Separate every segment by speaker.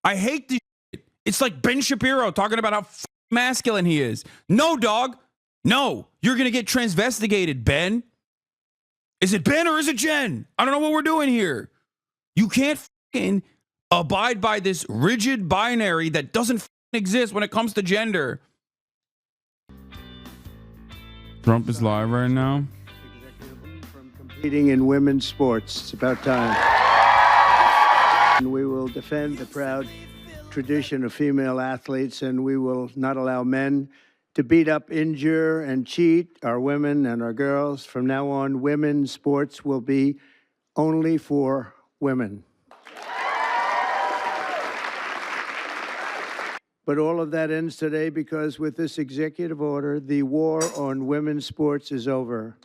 Speaker 1: I hate this shit. It's like Ben Shapiro talking about how masculine he is. No, dog. No. You're going to get transvestigated, Ben. Is it Ben or is it Jen? I don't know what we're doing here. You can't fucking abide by this rigid binary that doesn't exist when it comes to gender. Trump is live right now.
Speaker 2: From competing in women's sports. It's about time. And we will defend the proud tradition of female athletes, and we will not allow men to beat up, injure, and cheat our women and our girls. From now on, women's sports will be only for women. But all of that ends today because with this executive order, the war on women's sports is over.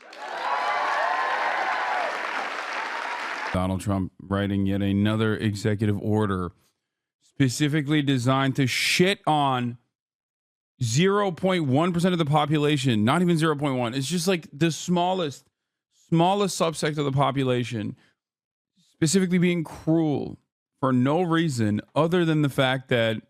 Speaker 1: Donald Trump writing yet another executive order specifically designed to shit on 0.1% of the population, not even 0.1. It's just like the smallest subsect of the population, specifically being cruel for no reason other than the fact that,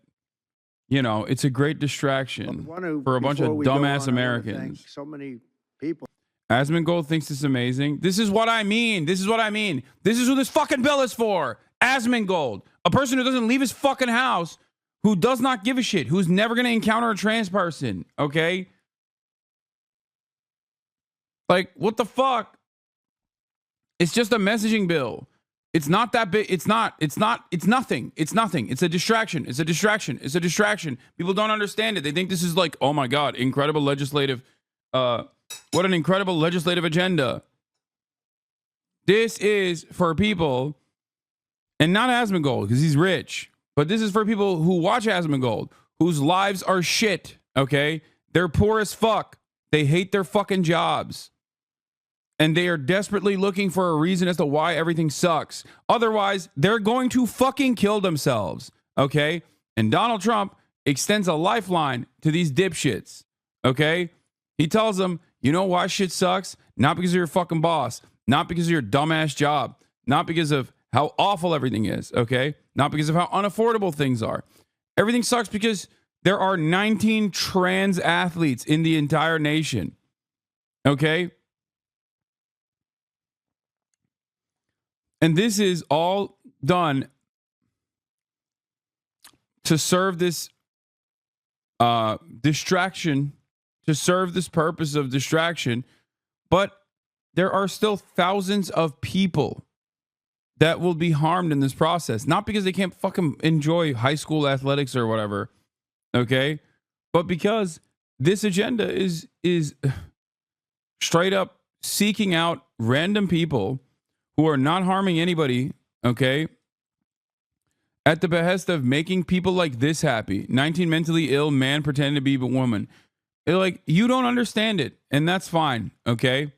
Speaker 1: you know, it's a great distraction for a bunch of dumbass Americans.
Speaker 2: So many people.
Speaker 1: Asmongold thinks it's amazing. This is what I mean. This is what I mean. This is who this fucking bill is for. Asmongold, a person who doesn't leave his fucking house, who does not give a shit, who's never going to encounter a trans person, okay? Like, what the fuck? It's just a messaging bill. It's not that big. It's nothing. It's nothing. It's a distraction. It's a distraction. People don't understand it. They think this is like, oh my God, incredible legislative, what an incredible legislative agenda. This is for people, and not Asmongold, because he's rich, but this is for people who watch Asmongold, whose lives are shit, okay? They're poor as fuck. They hate their fucking jobs. And they are desperately looking for a reason as to why everything sucks. Otherwise, they're going to fucking kill themselves, okay? And Donald Trump extends a lifeline to these dipshits, okay? He tells them, you know why shit sucks? Not because of your fucking boss. Not because of your dumbass job. Not because of how awful everything is, okay? Not because of how unaffordable things are. Everything sucks because there are 19 trans athletes in the entire nation, okay? And this is all done to serve this distraction, to serve this purpose of distraction. But there are still thousands of people that will be harmed in this process. Not because they can't fucking enjoy high school athletics or whatever, okay? But because this agenda is straight up seeking out random people who are not harming anybody, okay, at the behest of making people like this happy. 19 mentally ill man pretending to be a woman. They're like, you don't understand it, and that's fine, okay?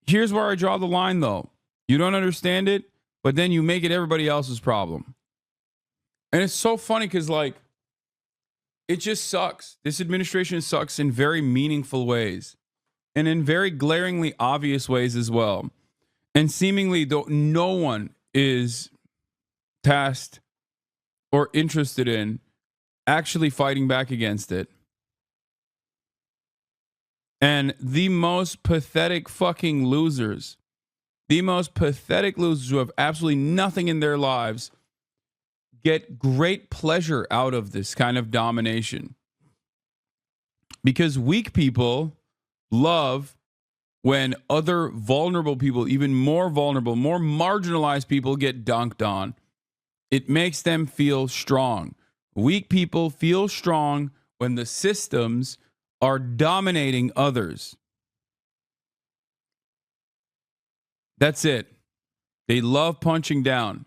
Speaker 1: Here's where I draw the line, though. You don't understand it, but then you make it everybody else's problem. And it's so funny because, like, it just sucks. This administration sucks in very meaningful ways and in very glaringly obvious ways as well. And seemingly, though, no one is tasked or interested in actually fighting back against it. And the most pathetic fucking losers, who have absolutely nothing in their lives, get great pleasure out of this kind of domination. Because weak people love when other vulnerable people, even more vulnerable, more marginalized people get dunked on. It makes them feel strong. Weak people feel strong when the systems are dominating others. That's it. They love punching down.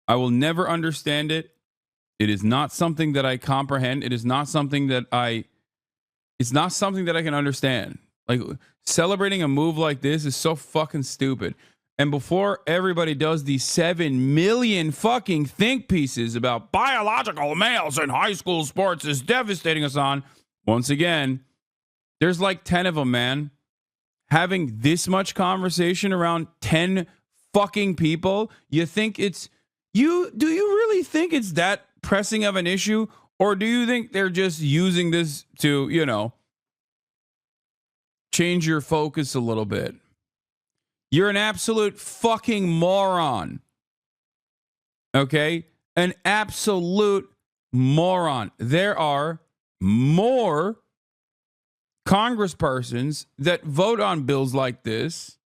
Speaker 1: I will never understand it. It is not something that I comprehend. It is not something that I can understand. Like, celebrating a move like this is so fucking stupid. And before everybody does these 7 million fucking think pieces about biological males in high school sports is devastating us on, once again, there's like 10 of them, man. Having this much conversation around 10 fucking people, you think it's Do you really think it's that pressing of an issue? Or do you think they're just using this to, change your focus a little bit? You're an absolute fucking moron. Okay? An absolute moron. There are more congresspersons that vote on bills like this,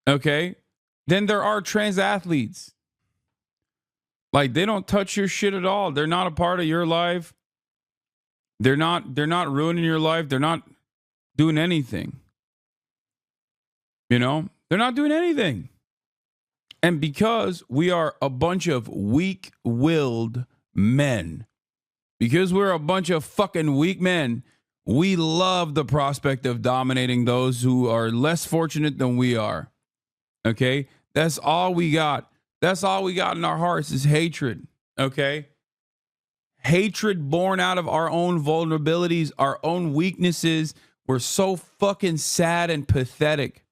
Speaker 1: okay, than there are trans athletes. Like, they don't touch your shit at all. They're not a part of your life. They're not ruining your life. They're not doing anything. They're not doing anything. And because we are a bunch of weak-willed men, because we're a bunch of fucking weak men, we love the prospect of dominating those who are less fortunate than we are. Okay? That's all we got. That's all we got in our hearts is hatred. Okay? Hatred born out of our own vulnerabilities, our own weaknesses. We're so fucking sad and pathetic.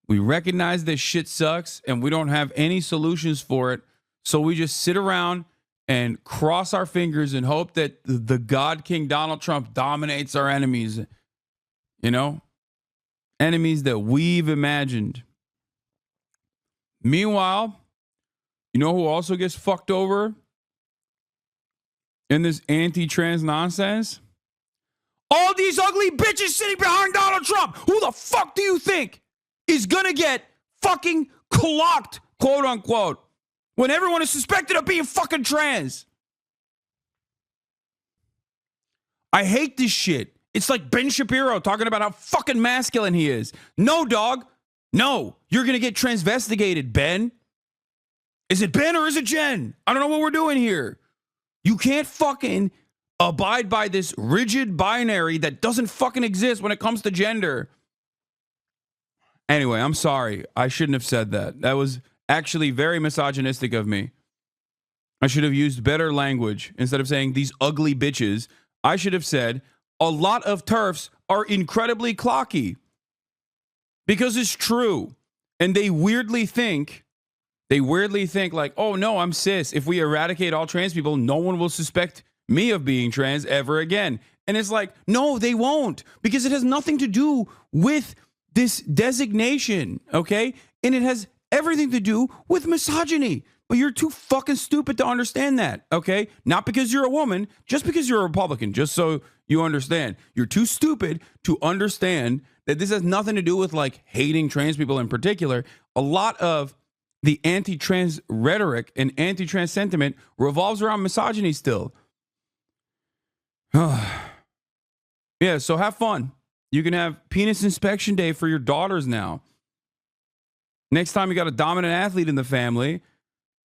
Speaker 1: We recognize that shit sucks and we don't have any solutions for it. So we just sit around and cross our fingers and hope that the God King Donald Trump dominates our enemies. Enemies that we've imagined. Meanwhile, you know who also gets fucked over in this anti-trans nonsense? All these ugly bitches sitting behind Donald Trump. Who the fuck do you think is gonna get fucking clocked, quote unquote, when everyone is suspected of being fucking trans? I hate this shit. It's like Ben Shapiro talking about how fucking masculine he is. No, dog. No, you're gonna get transvestigated, Ben. Is it Ben or is it Jen? I don't know what we're doing here. You can't fucking abide by this rigid binary that doesn't fucking exist when it comes to gender. Anyway, I'm sorry. I shouldn't have said that. That was actually very misogynistic of me. I should have used better language. Instead of saying these ugly bitches, I should have said a lot of TERFs are incredibly clocky. Because it's true. And they weirdly think like, oh no, I'm cis. If we eradicate all trans people, no one will suspect me of being trans ever again. And it's like, no, they won't. Because it has nothing to do with this designation, okay? And it has everything to do with misogyny. But you're too fucking stupid to understand that, okay? Not because you're a woman, just because you're a Republican, just so you understand. You're too stupid to understand that this has nothing to do with like hating trans people in particular. A lot of the anti-trans rhetoric and anti-trans sentiment revolves around misogyny still. Yeah, so have fun. You can have penis inspection day for your daughters now. Next time you got a dominant athlete in the family,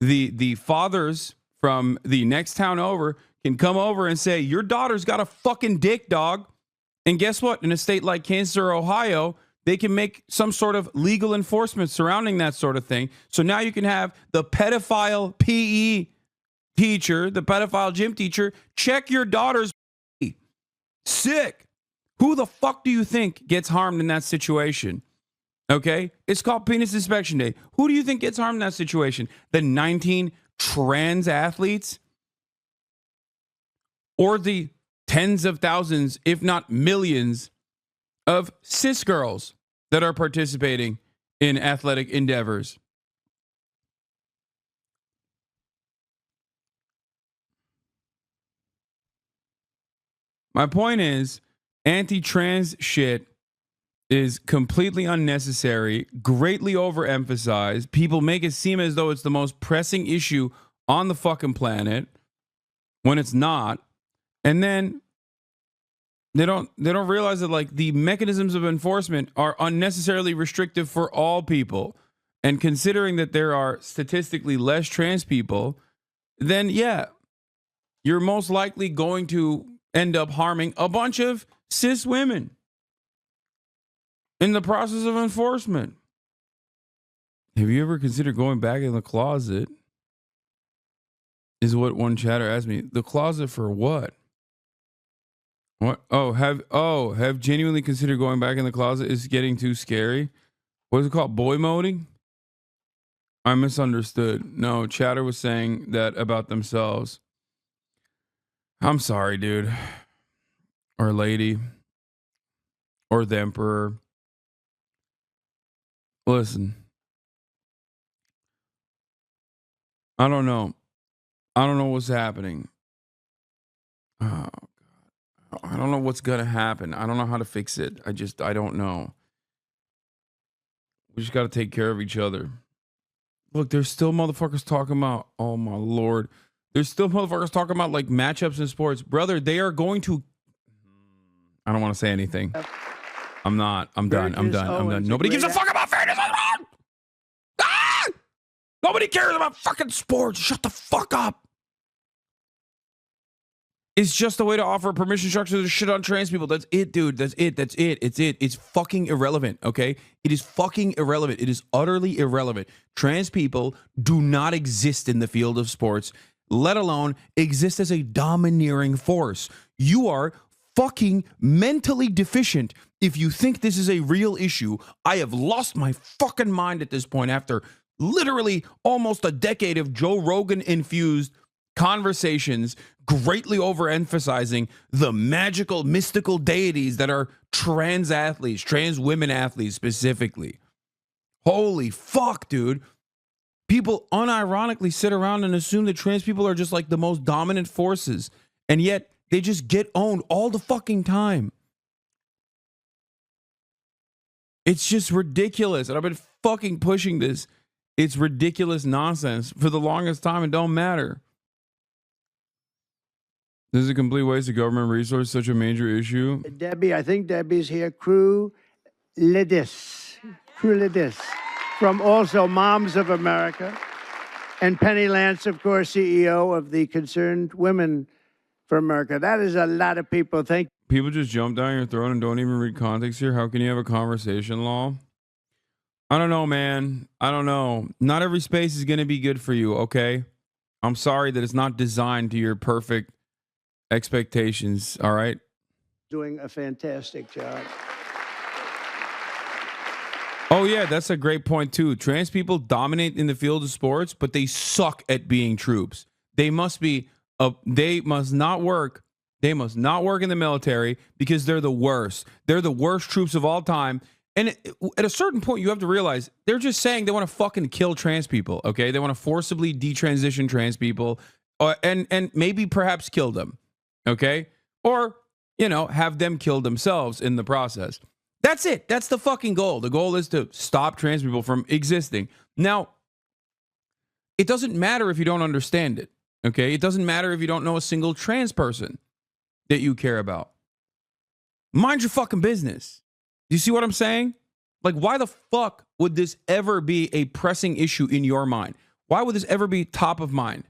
Speaker 1: the fathers from the next town over can come over and say, your daughter's got a fucking dick, dog. And guess what? In a state like Kansas or Ohio, they can make some sort of legal enforcement surrounding that sort of thing. So now you can have the pedophile PE teacher, the pedophile gym teacher, check your daughter's pee. Sick. Who the fuck do you think gets harmed in that situation? Okay? It's called Penis Inspection Day. Who do you think gets harmed in that situation? The 19 trans athletes? Or the tens of thousands, if not millions, of cis girls that are participating in athletic endeavors? My point is, anti-trans shit is completely unnecessary, greatly overemphasized. People make it seem as though it's the most pressing issue on the fucking planet when it's not. And then they don't realize that like the mechanisms of enforcement are unnecessarily restrictive for all people. And considering that there are statistically less trans people, then yeah, you're most likely going to end up harming a bunch of cis women in the process of enforcement. Have you ever considered going back in the closet? Is what one chatter asked me. The closet for what? What? Have genuinely considered going back in the closet? Is getting too scary? What is it called? Boy moding? I misunderstood. No, Chatter was saying that about themselves. I'm sorry, dude. Or lady. Or the emperor. Listen. I don't know. I don't know what's happening. Oh, God. I don't know what's going to happen. I don't know how to fix it. I don't know. We just got to take care of each other. Look, there's still motherfuckers talking about, oh my Lord. There's still motherfuckers talking about like matchups in sports. Brother, they are going to, I don't want to say anything. I'm not. I'm done. I'm done. I'm done. Nobody gives a fuck about fairness. Ah! Nobody cares about fucking sports. Shut the fuck up. It's just a way to offer permission structure to shit on trans people. That's it, dude. That's it. That's it. It's it. It's fucking irrelevant, okay? It is fucking irrelevant. It is utterly irrelevant. Trans people do not exist in the field of sports, let alone exist as a domineering force. You are fucking mentally deficient if you think this is a real issue. I have lost my fucking mind at this point after literally almost a decade of Joe Rogan infused conversations greatly overemphasizing the magical, mystical deities that are trans athletes, trans women athletes specifically. Holy fuck, dude. People unironically sit around and assume that trans people are just like the most dominant forces, and yet they just get owned all the fucking time. It's just ridiculous. And I've been fucking pushing this. It's ridiculous nonsense for the longest time. It don't matter. This is a complete waste of government resource, such a major issue.
Speaker 2: Debbie, I think Debbie's here. Crew Lidis. Crew Lidis. From also Moms of America. And Penny Lance, of course, CEO of the Concerned Women for America. That is a lot of people. Thank you.
Speaker 1: People just jump down your throat and don't even read context here. How can you have a conversation, Law? I don't know, man. I don't know. Not every space is going to be good for you, okay? I'm sorry that it's not designed to your perfect expectations, all right?
Speaker 2: Doing a fantastic job.
Speaker 1: Oh, yeah, that's a great point, too. Trans people dominate in the field of sports, but they suck at being troops. They must not work. They must not work in the military because they're the worst. They're the worst troops of all time. And at a certain point, you have to realize they're just saying they want to fucking kill trans people, okay? They want to forcibly detransition trans people and maybe perhaps kill them, okay? Or, have them kill themselves in the process. That's it. That's the fucking goal. The goal is to stop trans people from existing. Now, it doesn't matter if you don't understand it, okay? It doesn't matter if you don't know a single trans person that you care about. Mind your fucking business. Do you see what I'm saying? Like, why the fuck would this ever be a pressing issue in your mind? Why would this ever be top of mind?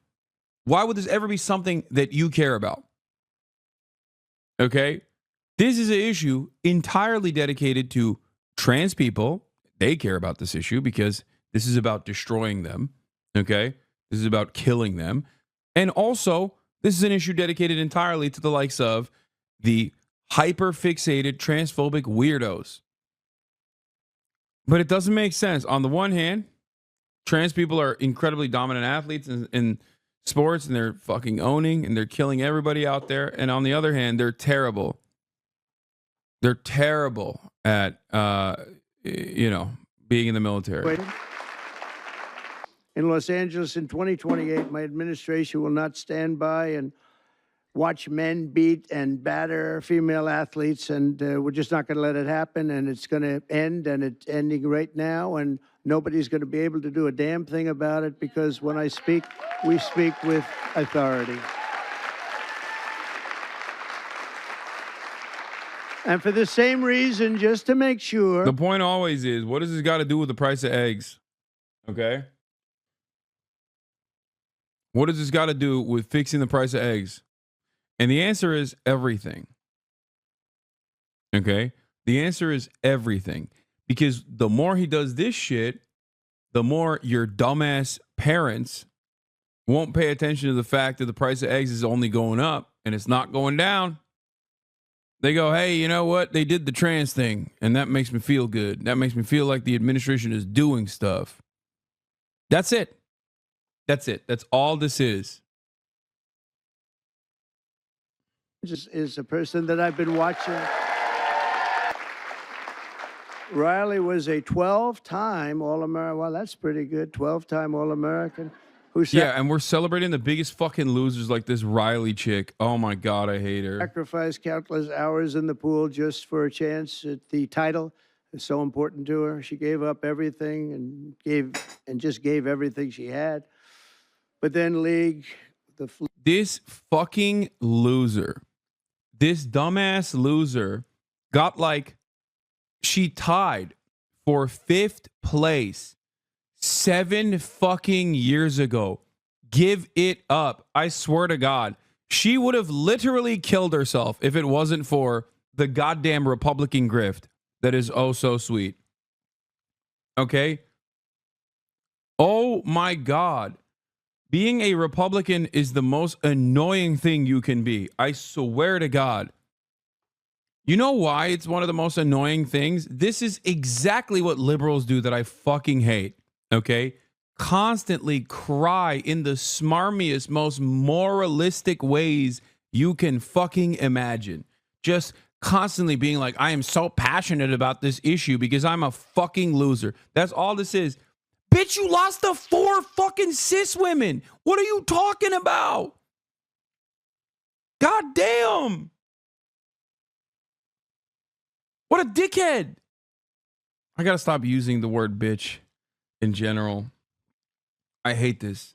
Speaker 1: Why would this ever be something that you care about? Okay? This is an issue entirely dedicated to trans people. They care about this issue because this is about destroying them. Okay? This is about killing them. And also, this is an issue dedicated entirely to the likes of the hyper-fixated transphobic weirdos. But it doesn't make sense. On the one hand, trans people are incredibly dominant athletes in sports, and they're fucking owning, and they're killing everybody out there. And on the other hand, they're terrible. They're terrible at, being in the military.
Speaker 2: In Los Angeles in 2028, my administration will not stand by and watch men beat and batter female athletes, and we're just not going to let it happen, and it's going to end, and it's ending right now, and nobody's going to be able to do a damn thing about it because when I speak, we speak with authority. And for the same reason, just to make sure.
Speaker 1: The point always is, what does this got to do with the price of eggs? Okay? What does this got to do with fixing the price of eggs? And the answer is everything. Okay? The answer is everything. Because the more he does this shit, the more your dumbass parents won't pay attention to the fact that the price of eggs is only going up and it's not going down. They go, hey, you know what? They did the trans thing, and that makes me feel good. That makes me feel like the administration is doing stuff. That's it. That's it. That's all this is.
Speaker 2: Is a person that I've been watching. Riley was a 12-time All-American. Well, that's pretty good. 12-time All-American.
Speaker 1: Yeah, and we're celebrating the biggest fucking losers like this Riley chick. Oh my God, I hate her.
Speaker 2: Sacrificed countless hours in the pool just for a chance at the title. It's so important to her. She gave up everything and just gave everything she had. But then
Speaker 1: this fucking loser, this dumbass loser got she tied for 5th place 7 fucking years ago. Give it up. I swear to God, she would have literally killed herself if it wasn't for the goddamn Republican grift that is oh so sweet. Okay? Oh my God. Being a Republican is the most annoying thing you can be. I swear to God. You know why it's one of the most annoying things? This is exactly what liberals do that I fucking hate. Okay? Constantly cry in the smarmiest, most moralistic ways you can fucking imagine. Just constantly being like, I am so passionate about this issue because I'm a fucking loser. That's all this is. Bitch, you lost to 4 fucking cis women. What are you talking about? God damn. What a dickhead. I gotta stop using the word bitch in general. I hate this.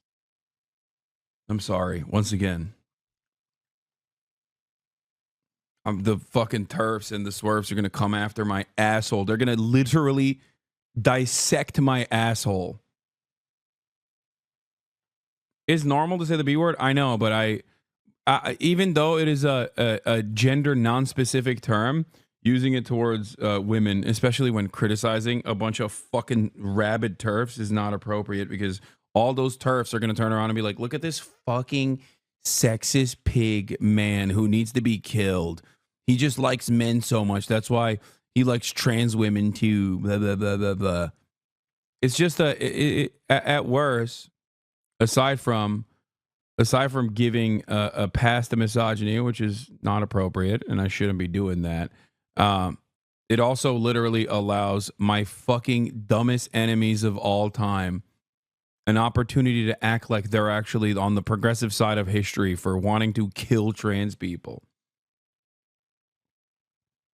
Speaker 1: I'm sorry. Once again. The fucking turfs and the swerves are gonna come after my asshole. They're gonna literally dissect my asshole. It's normal to say the B word. I know, but I even though it is a gender non-specific term, using it towards women, especially when criticizing a bunch of fucking rabid turfs, is not appropriate because all those turfs are going to turn around and be like, look at this fucking sexist pig man who needs to be killed. He just likes men so much. That's why he likes trans women too. Blah, blah, blah, blah, blah. It's just at worst, aside from giving a pass to misogyny, which is not appropriate, and I shouldn't be doing that. It also literally allows my fucking dumbest enemies of all time an opportunity to act like they're actually on the progressive side of history for wanting to kill trans people.